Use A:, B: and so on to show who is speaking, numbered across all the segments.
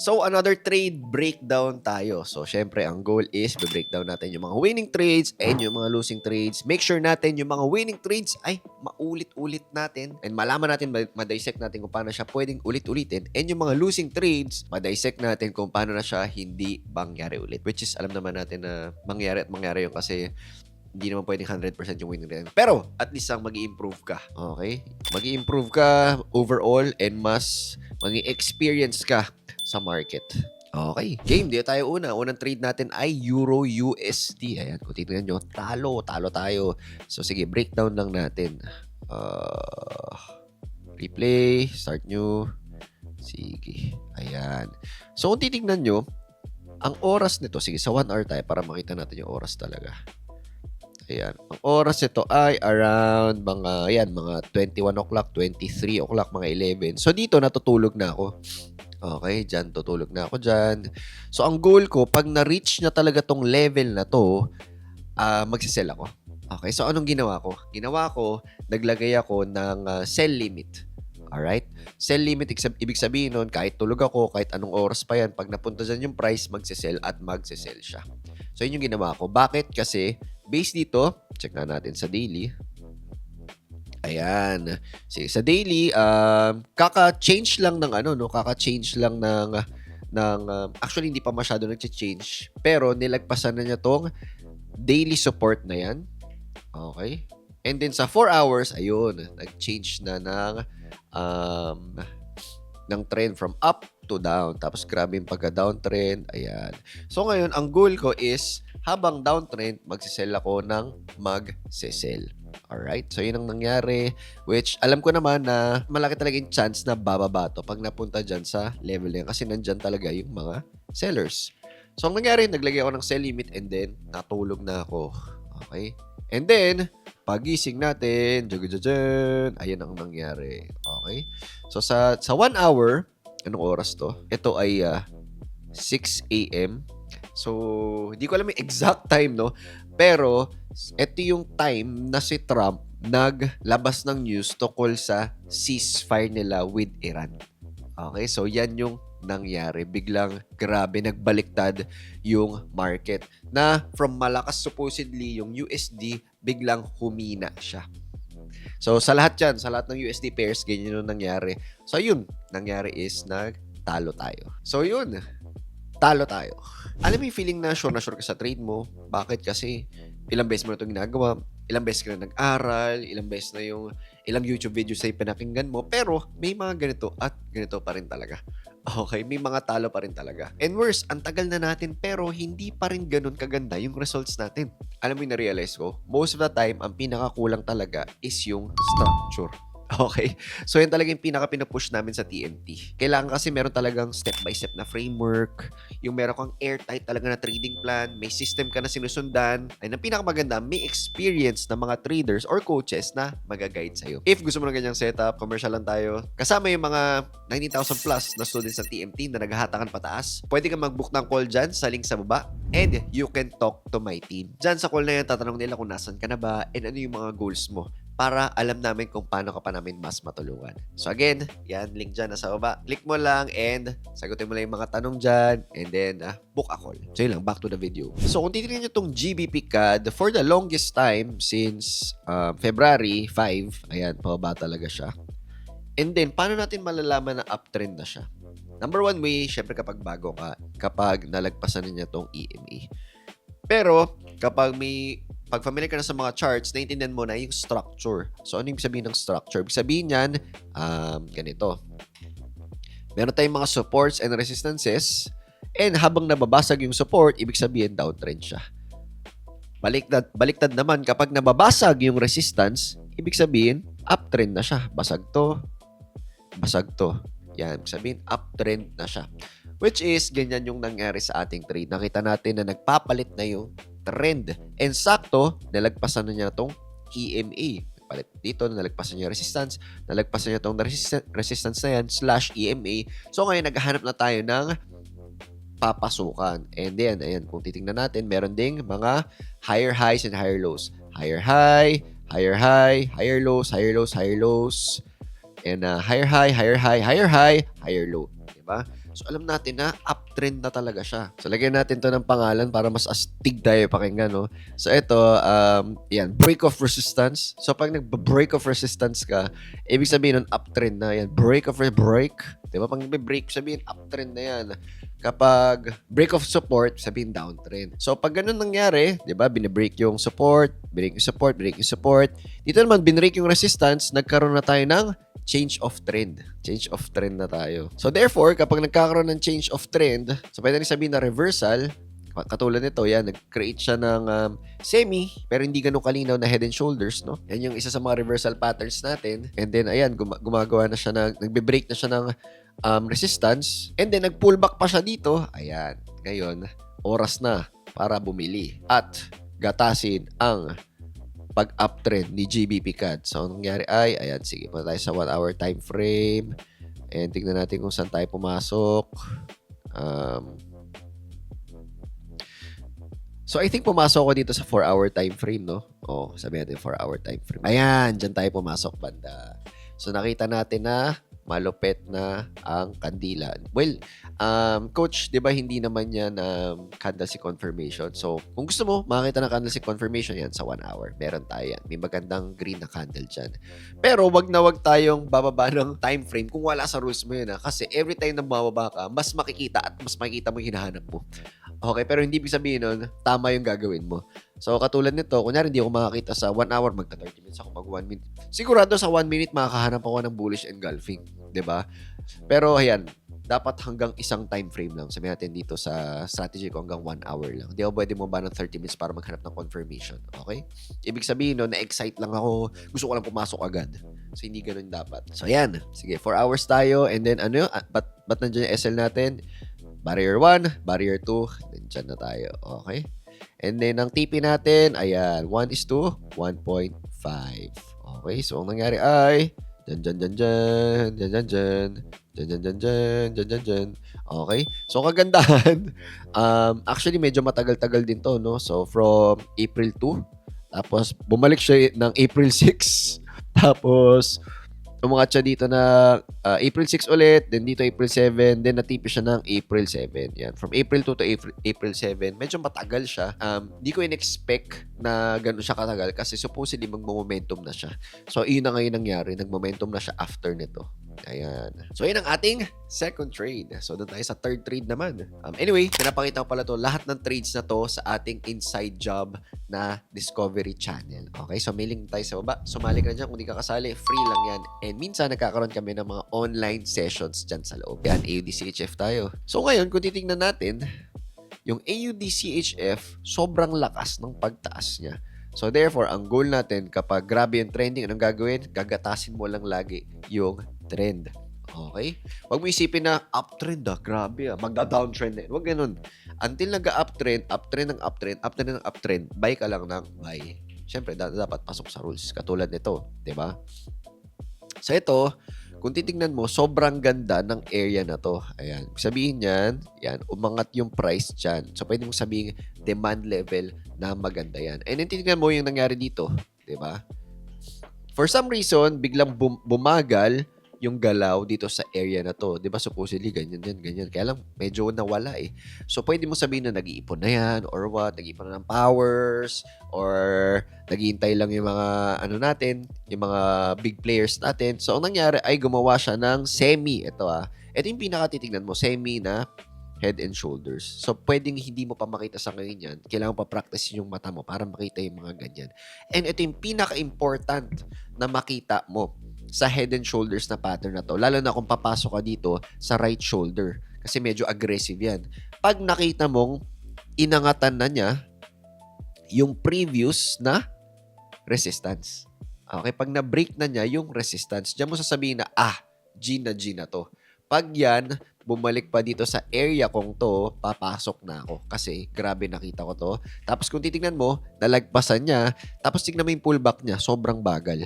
A: So, another trade breakdown tayo. So, syempre, ang goal is breakdown natin yung mga winning trades and yung mga losing trades. Make sure natin yung mga winning trades ay maulit-ulit natin and malaman natin, ma-dissect natin kung paano siya pwedeng ulit-ulitin. And yung mga losing trades, ma-dissect natin kung paano na siya hindi mangyari ulit. Which is, alam naman natin na mangyari at mangyari yun kasi hindi naman pwedeng 100% yung winning rate. Pero, at least ang mag-i-improve ka. Okay? Mag-i-improve ka overall and mas mag-i-experience ka sa market. Okay. Game, dito tayo una. Unang trade natin ay Euro USD. Ayan, kung titignan nyo, talo tayo. So, sige, breakdown lang natin. Replay, start new. Sige, ayan. So, kung titignan nyo, ang oras nito, sige, sa 1 hour tayo para makita natin yung oras talaga. Ayan. Ang oras ito ay around mga 21 o'clock, 23 o'clock, mga 11. So, dito natutulog na ako. Okay, dyan, tutulog na ako dyan. So, ang goal ko, pag na-reach na talaga tong level na to, magsisell ako. Okay, so anong ginawa ko? Naglagay ako ng sell limit. Alright? Sell limit, ibig sabihin nun, kahit tulog ako, kahit anong oras pa yan, pag napunta dyan yung price, magsisell at magsisell siya. So, yun yung ginawa ko. Bakit? Kasi, base dito, check na natin sa daily. Ayan. Sige, sa daily, kaka-change lang ng kaka-change lang ng actually hindi pa masyado nag-change, pero nilagpasan na niya tong daily support na yan. Okay? And then sa 4 hours, ayun, nag-change na ng trend from up to down. Tapos grabe yung pagka-downtrend. Ayan. So ngayon, ang goal ko is habang downtrend, magsisell ako ng magsisell. Alright? So yun ang nangyari, which alam ko naman na malaki talaga yung chance na bababa to pag napunta dyan sa level na yan kasi nandyan talaga yung mga sellers. So ang nangyari, naglagay ako ng sell limit and then natulog na ako. Okay? And then, pagising natin, ayan ang nangyari. Okay? So sa 1 hour, anong oras to? Ito ay 6 a.m. So, hindi ko alam yung exact time, no? Pero, ito yung time na si Trump naglabas ng news tungkol sa ceasefire nila with Iran. Okay? So, yan yung nangyari. Biglang, grabe, nagbaliktad yung market. Na, from malakas supposedly yung USD, biglang humina siya. So, sa lahat yan, sa lahat ng USD pairs, ganyan yung nangyari. So, yun, nangyari is nagtalo tayo. So, yun, talo tayo. Alam mo yung feeling na sure ka sa trade mo? Bakit? Kasi ilang beses mo na ito ginagawa, ilang beses ka na nag-aral, ilang beses na yung ilang YouTube videos ay pinakinggan mo, pero may mga ganito at ganito pa rin talaga. Okay, may mga talo pa rin talaga. And worse, ang tagal na natin pero hindi pa rin ganun kaganda yung results natin. Alam mo yung na-realize ko, most of the time, ang pinakakulang talaga is yung structure. Okay? So, yan talaga yung pinaka-pinupush namin sa TMT. Kailangan kasi meron talagang step-by-step na framework, yung meron kang airtight talaga na trading plan, may system ka na sinusundan, ay ang pinakamaganda, may experience na mga traders or coaches na mag-guide sa'yo. If gusto mo ng ganyang setup, commercial lang tayo, kasama yung mga 19,000 plus na students sa TMT na naghahatakan pataas, pwede ka mag-book ng call dyan sa link sa baba, and you can talk to my team. Dyan sa call na yan, tatanong nila kung nasan ka na ba, and ano yung mga goals mo, para alam namin kung paano ka pa namin mas matulungan. So again, yan, link dyan nasa baba. Click mo lang and sagutin mo lang yung mga tanong dyan and then book a call. So yun lang, back to the video. So kung titignan nyo itong GBP CAD, for the longest time since February 5, ayan, pababa talaga siya. And then, paano natin malalaman na uptrend na siya? Number one way, syempre kapag bago ka, kapag nalagpasan niya itong EMA. Pero, pag familiar ka na sa mga charts, naiintindihan mo na yung structure. So, ano yung sabihin ng structure? Ibig sabihin yan, ganito. Meron tayong mga supports and resistances, and habang nababasag yung support, ibig sabihin downtrend siya. Baliktad naman, kapag nababasag yung resistance, ibig sabihin, uptrend na siya. Basag to. Yan, ibig sabihin, uptrend na siya. Which is, ganyan yung nangyari sa ating trade. Nakita natin na nagpapalit na yung trend. And sakto, nalagpasan na niya itong EMA. Palit dito, nalagpasan niya resistance. Nalagpasan niya itong resistance na yan, /EMA. So ngayon, naghahanap na tayo ng papasukan. And then, ayan, kung titingnan natin, meron ding mga higher highs and higher lows. Higher high, higher high, higher lows, and higher high, higher high, higher low. Diba? So, alam natin na uptrend na talaga siya. So, lagyan natin to ng pangalan para mas astig tayo pakinggan, no? So, ito, yan, break of resistance. So, pag nag-break of resistance ka, ibig sabihin nun, uptrend na yan. Break of break. Diba? Pag nag-break, sabihin, uptrend na yan. Kapag break of support, sabihin downtrend. So, pag ganun nangyari, di ba, binibreak yung support, break yung support, break yung support. Dito naman, binreak yung resistance, nagkaroon na tayo ng change of trend. Change of trend na tayo. So, therefore, kapag nagkakaroon ng change of trend, so pwede rin sabihin na reversal, katulad nito, yan, nag-create siya ng semi, pero hindi ganun kalinaw na head and shoulders, no? Yan yung isa sa mga reversal patterns natin. And then, ayan, gumagawa na siya ng, nagbe-break na siya ng resistance. And then, nag-pullback pa siya dito. Ayan. Ngayon, oras na para bumili. At gatasin ang pag-uptrend ni GBP CAD. So, anong nangyari ay, ayan, sige, punta tayo sa 1 hour time frame. And tingnan natin kung saan tayo pumasok. So, I think pumasok ko dito sa 4 hour time frame, no? Oh, sabi natin 4 hour time frame. Ayan, dyan tayo pumasok, banda. So, nakita natin na malupit na ang kandila. Well, coach, di ba hindi naman yan candlestick confirmation? So, kung gusto mo makita ng candlestick confirmation yan sa 1 hour. Meron tayo yan. May magandang green na candle dyan. Pero wag na wag tayong bababa ng time frame kung wala sa rules mo yun. Kasi every time na bababa ka, mas makikita at mas makikita mo yung hinahanap mo. Okay, pero hindi ibig sabihin nun, tama yung gagawin mo. So, katulad nito, kunyari hindi ako makakita sa 1 hour, magka 30 minutes ako mag 1 minute. Sigurado sa 1 minute, makakahanap ako ng bullish engulfing. 'Di ba? Pero, ayan, dapat hanggang isang time frame lang. Sabihin natin dito sa strategy ko hanggang 1 hour lang. Hindi ako pwede mo ba ng 30 minutes para maghanap ng confirmation. Okay? Ibig sabihin, no, na-excite lang ako. Gusto ko lang pumasok agad. So, hindi ganun dapat. So, ayan. Sige, 4 hours tayo. And then, ba't nandiyan yung SL natin? Barrier 1, barrier 2, then dyan na tayo. Okay? And then, ang TP natin, ayan, 1 is to 1.5. Okay? So, ang nangyari ay, dyan. Okay? So, kagandahan, actually, medyo matagal-tagal din to, no? So, from April 2, tapos, bumalik siya ng April 6, tapos, umangat siya dito na April 6 ulit, then dito April 7, then natipi siya ng April 7. Yan. From April 2 to April 7, medyo matagal siya. Hindi ko in-expect na gano'n siya katagal kasi supposedly mag-momentum na siya. So, yun na ngayon nangyari. Nag-momentum na siya after nito. Ayan. So, yun ang ating second trade. So, doon tayo sa third trade naman. Anyway, pinapakita ko pala to lahat ng trades na to sa ating inside job na Discovery Channel. Okay? So, may link tayo sa baba. Sumali ka na dyan. Kung di ka kasali, free lang yan. And minsan, nagkakaroon kami ng mga online sessions dyan sa loob. Yan, AUD-CHF tayo. So, ngayon, kung titignan natin, yung AUD-CHF, sobrang lakas ng pagtaas niya. So, therefore, ang goal natin, kapag grabe yung trending, anong gagawin? Gagatasin mo lang lagi yung trend. Okay? Huwag mo isipin na uptrend grabe magda-downtrend na. Huwag ganun. Until nag-uptrend, uptrend, buy ka lang ng buy. Siyempre, dapat pasok sa rules. Katulad nito, di ba? So, ito, kung titingnan mo, sobrang ganda ng area na to. Ayan. Sabihin yan, umangat yung price dyan. So, pwede mong sabihin demand level na maganda yan. And then, titingnan mo yung nangyari dito. Di ba? For some reason, biglang bumagal yung galaw dito sa area na to. 'Di ba supposedly ganyan. Kaya lang medyo nawala eh. So pwede mo sabihin na nag-iipon na yan or what, nag-iipon na ng powers or naghihintay lang yung mga natin, yung mga big players natin. So ang nangyari ay gumawa siya ng semi. Ito yung pinakatitignan mo, semi na head and shoulders. So pwedeng hindi mo pa makita sa ngayon yan. Kailangan pa practice yung mata mo para makita yung mga ganyan. And ito yung pinaka-important na makita mo sa head and shoulders na pattern na to. Lalo na kung papasok ka dito sa right shoulder. Kasi medyo aggressive yan. Pag nakita mong inangatan na niya yung previous na resistance. Okay, pag na-break na niya yung resistance, diyan mo sasabihin na, G na to. Pag yan, bumalik pa dito sa area kong to, papasok na ako. Kasi grabe nakita ko to. Tapos kung titignan mo, nalagpasan niya. Tapos tignan mo yung pullback niya, sobrang bagal.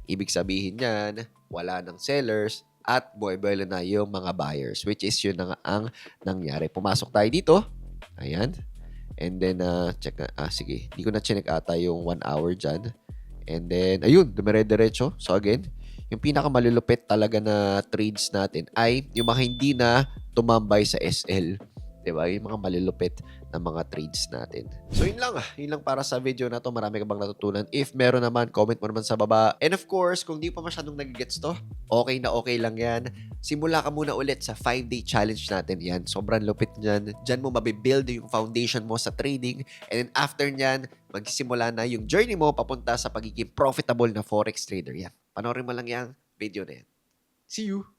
A: Ibig sabihin yan, wala ng sellers at buhay-buhay na yung mga buyers, which is yun na ang nangyari. Pumasok tayo dito. Ayan. And then, check na. Sige. Hindi ko na chinek ata yung 1 hour dyan. And then, ayun, dumire-diretso. So again, yung pinakamalulupit talaga na trades natin ay yung mga hindi na tumambay sa SL. 'Di ba? Yung mga malulupit na mga trades natin. So yun lang. Yun lang para sa video na to. Marami ka bang natutunan? If meron naman, comment mo naman sa baba. And of course, kung di pa masyadong nagigets to, okay na okay lang yan. Simula ka muna ulit sa 5-day challenge natin yan. Sobrang lupit niyan. Diyan mo mabibuild yung foundation mo sa trading. And then after niyan, magsisimula na yung journey mo papunta sa pagiging profitable na forex trader yan. Panoorin mo lang yung video na yan. See you!